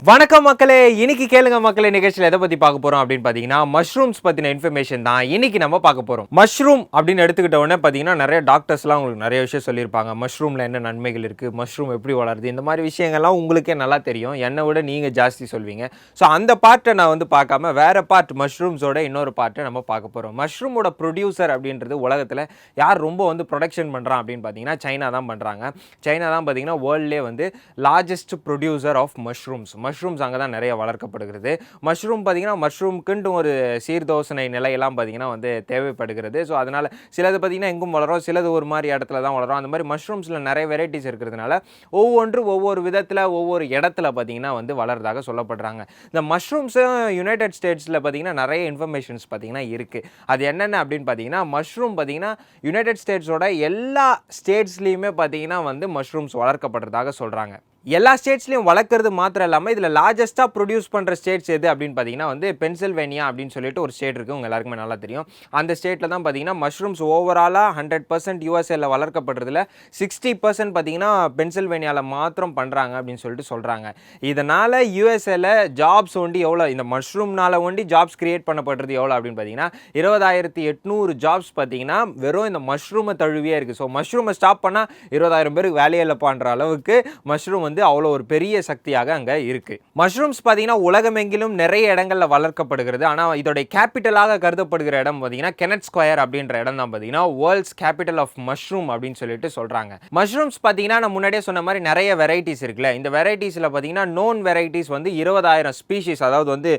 வணக்கம் மக்களே, இன்னைக்கு கேளுங்க மக்களே நிகழ்ச்சியில் எதை பத்தி பார்க்க போறோம் அப்படின்னு பாத்தீங்கன்னா மஷ்ரூம்ஸ் பத்தின இன்ஃபர்மேஷன் தான் இன்னைக்கு நம்ம பார்க்க போறோம். மஷ்ரூம் அப்படின்னு எடுத்துக்கிட்ட உடனே பாத்தீங்கன்னா நிறைய டாக்டர்ஸ்லாம் உங்களுக்கு நிறைய விஷயம் சொல்லியிருப்பாங்க. மஷ்ரூம்ல என்ன நன்மைகள் இருக்கு, மஷ்ரூம் எப்படி வளருது, இந்த மாதிரி விஷயங்கள்லாம் உங்களுக்கே நல்லா தெரியும். என்னை விட நீங்க ஜாஸ்தி சொல்வீங்க. ஸோ அந்த பார்ட்டை நான் வந்து பார்க்காம வேற பார்ட் மஷ்ரூம்ஸோட இன்னொரு பார்ட்டை நம்ம பார்க்க போறோம். மஷ்ரூமோட ப்ரொடியூசர் அப்படின்றது உலகத்தில் யார் ரொம்ப வந்து ப்ரொடக்ஷன் பண்றான் அப்படின்னு பார்த்தீங்கன்னா சைனா தான் பண்றாங்க. சைனா தான் பார்த்தீங்கன்னா வேர்ல்ட்லேயே வந்து லார்ஜஸ்ட் ப்ரொடியூசர் ஆஃப் மஷ்ரூம்ஸ் அங்கே தான் நிறைய வளர்க்கப்படுகிறது. மஷ்ரூம் பார்த்தீங்கன்னா மஷ்ரூம்க்குன்ட்டு ஒரு சீர்தோசனை நிலையெல்லாம் பார்த்தீங்கன்னா வந்து தேவைப்படுகிறது. ஸோ அதனால் சிலது பார்த்தீங்கன்னா எங்கும் வளரும், சிலது ஒரு மாதிரி இடத்துல தான் வளரும். அந்த மாதிரி மஷ்ரூம்ஸில் நிறைய வெரைட்டிஸ் இருக்கிறதுனால ஒவ்வொரு விதத்தில் ஒவ்வொரு இடத்துல பார்த்தீங்கன்னா வந்து வளர்றதாக சொல்லப்படுறாங்க. இந்த மஷ்ரூம்ஸும் யுனைடெட் ஸ்டேட்ஸில் பார்த்தீங்கன்னா நிறைய இன்ஃபர்மேஷன்ஸ் பார்த்தீங்கன்னா இருக்குது. அது என்னென்ன அப்படின்னு பார்த்தீங்கன்னா மஷ்ரூம் பார்த்தீங்கன்னா யுனைடெட் ஸ்டேட்ஸோட எல்லா ஸ்டேட்ஸ்லேயுமே பார்த்தீங்கன்னா வந்து மஷ்ரூம்ஸ் வளர்க்கப்படுறதாக சொல்கிறாங்க. எல்லா ஸ்டேட்ஸ்லையும் வளர்க்குறது மாத்திரம் இல்லாமல் இதில் லார்ஜஸ்ட்டாக ப்ரொடியூஸ் பண்ணுற ஸ்டேட்ஸ் எது அப்படின்னு பார்த்தீங்கன்னா வந்து பென்சில்வேனியா அப்படின்னு சொல்லிட்டு ஒரு ஸ்டேட் இருக்குது, உங்கள் எல்லாருக்குமே நல்லா தெரியும். அந்த ஸ்டேட்டில் தான் பார்த்தீங்கன்னா மஷ்ரூம்ஸ் ஓவராலாக 100% யூஎஸ்ஏல வளர்க்கப்படுறதுல 60% பார்த்தீங்கன்னா பென்சில்வேனியாவில் மாத்திரம் பண்ணுறாங்க அப்படின்னு சொல்லிட்டு சொல்கிறாங்க. இதனால் யூஎஸ்ஏல ஜாப்ஸ் ஒண்டி எவ்வளோ, இந்த மஷ்ரூம்னால ஒண்டி ஜாப்ஸ் கிரியேட் பண்ணப்படுறது எவ்வளோ அப்படின்னு பார்த்தீங்கன்னா 20,800 ஜாப்ஸ் பார்த்தீங்கன்னா வெறும் இந்த மஷ்ரூமை தழுவியே இருக்குது. ஸோ மஷ்ரூமை ஸ்டாப் பண்ணால் 20,000 பேருக்கு வேலையே இல்லைப்பான்ற அளவுக்கு மஷ்ரூம் வந்து அவ்வளோ ஒரு பெரிய சக்தியாக அங்கே இருக்குது. மஷ்ரூம்ஸ் பார்த்தீங்கன்னா உலகமெங்கிலும் நிறைய இடங்களில் வளர்க்கப்படுகிறது. ஆனால் இதோடைய கேபிட்டலாக கருதப்படுகிற இடம் பார்த்தீங்கன்னா கெனட் ஸ்கொயர் அப்படின்ற இடம் தான் பார்த்தீங்கன்னா வேர்ல்ட்ஸ் கேபிட்டல் ஆஃப் மஷ்ரூம் அப்படின்னு சொல்லிட்டு சொல்கிறாங்க. மஷ்ரூம்ஸ் பார்த்தீங்கன்னா நான் முன்னாடியே சொன்ன மாதிரி நிறைய வெரைட்டிஸ் இருக்குல்ல, இந்த வெரைட்டிஸில் பார்த்தீங்கன்னா நோன் வெரைட்டிஸ் வந்து 20,000 ஸ்பீஷிஸ், அதாவது வந்து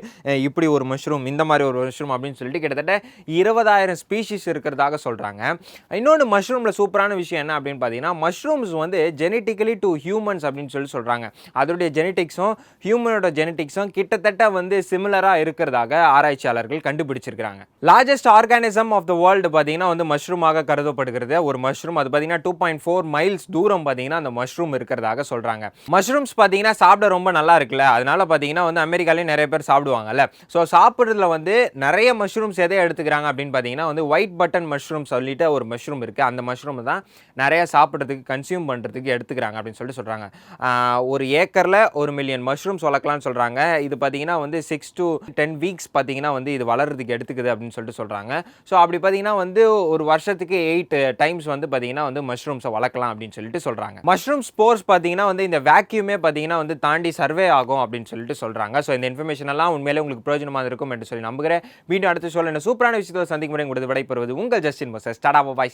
இப்படி ஒரு மஷ்ரூம், இந்த மாதிரி ஒரு மஷ்ரூம் அப்படின்னு சொல்லிட்டு கிட்டத்தட்ட 20,000 ஸ்பீஷிஸ் இருக்கிறதாக சொல்கிறாங்க. இன்னொன்று மஷ்ரூமில் சூப்பரான விஷயம் என்ன அப்படின்னு பார்த்தீங்கன்னா மஷ்ரூம்ஸ் வந்து ஜெனட்டிக்கலி டு ஹியூமன்ஸ் அப்படின்னு சொல்றாங்க. அதோடைய ஜெனடிக்ஸும் ஹியூமனோட ஜெனடிக்ஸும் கிட்டத்தட்ட வந்து சிமிலரா இருக்கிறதாக ஆராய்ச்சியாளர்கள் கண்டுபிடிச்சிருக்காங்க. Largest organism of the world பாத்தீங்கன்னா வந்து மஷ்ரூமாக கருதப்படுகிறது. ஒரு மஷ்ரூம் அது பாத்தீங்கன்னா 2.4 மைல்ஸ் தூரம் பாத்தீங்கன்னா அந்த மஷ்ரூம் இருக்கிறதாக சொல்றாங்க. மஷ்ரூம்ஸ் பாத்தீங்கன்னா சாப்பிட ரொம்ப நல்லா இருக்குல்ல, அதனால பாத்தீங்கன்னா வந்து அமெரிக்காலயும் நிறைய பேர் சாப்பிடுவாங்கல்ல. ஸோ சாப்பிட்றதுல வந்து நிறைய மஷ்ரூம்ஸ் எதை எடுத்துக்கிறாங்க அப்படின்னு பாத்தீங்கன்னா வந்து ஒயிட் பட்டன் மஷ்ரூம் சொல்லிட்டு ஒரு மஷ்ரூம் இருக்கு. அந்த மஷ்ரூம் தான் நிறைய சாப்பிட்றதுக்கு கன்சியூம் பண்றதுக்கு எடுத்துக்கிறாங்க அப்படின்னு சொல்லிட்டு சொல்றாங்க. ஒரு ஏக்கரில் 1 மில்லியன் மஷ்ரூம்ஸ் வளர்க்கலாம்னு சொல்கிறாங்க. இது பார்த்தீங்கன்னா வந்து 6 to 10 வீக்ஸ் பார்த்தீங்கன்னா வந்து இது வளர்றதுக்கு எடுத்துக்குது அப்படின்னு சொல்லிட்டு சொல்கிறாங்க. ஸோ அப்படி பார்த்தீங்கன்னா வந்து ஒரு வருஷத்துக்கு 8 டைம்ஸ் வந்து பார்த்தீங்கன்னா வந்து மஷ்ரூம்ஸை வளர்க்கலாம் அப்படின்னு சொல்லிட்டு சொல்கிறாங்க. மஷ்ரூம் ஸ்போர்ஸ் பார்த்தீங்கன்னா வந்து இந்த வேக்யூமே பார்த்தீங்கன்னா வந்து தாண்டி சர்வே ஆகும் அப்படின்னு சொல்லிட்டு சொல்கிறாங்க. ஸோ இந்த இன்ஃபர்மேஷன் எல்லாம் உண்மையிலே உங்களுக்கு பிரயோஜனமாக இருக்கும் என்று சொல்லி நம்புகிறேன். மீண்டும் அடுத்த சொல்ல சூப்பரான விஷயத்தை சந்திக்கும் முறை உங்களுக்கு விடைபெறுவது உங்கள் ஜஸ்டின் மோசஸ். Tata bye.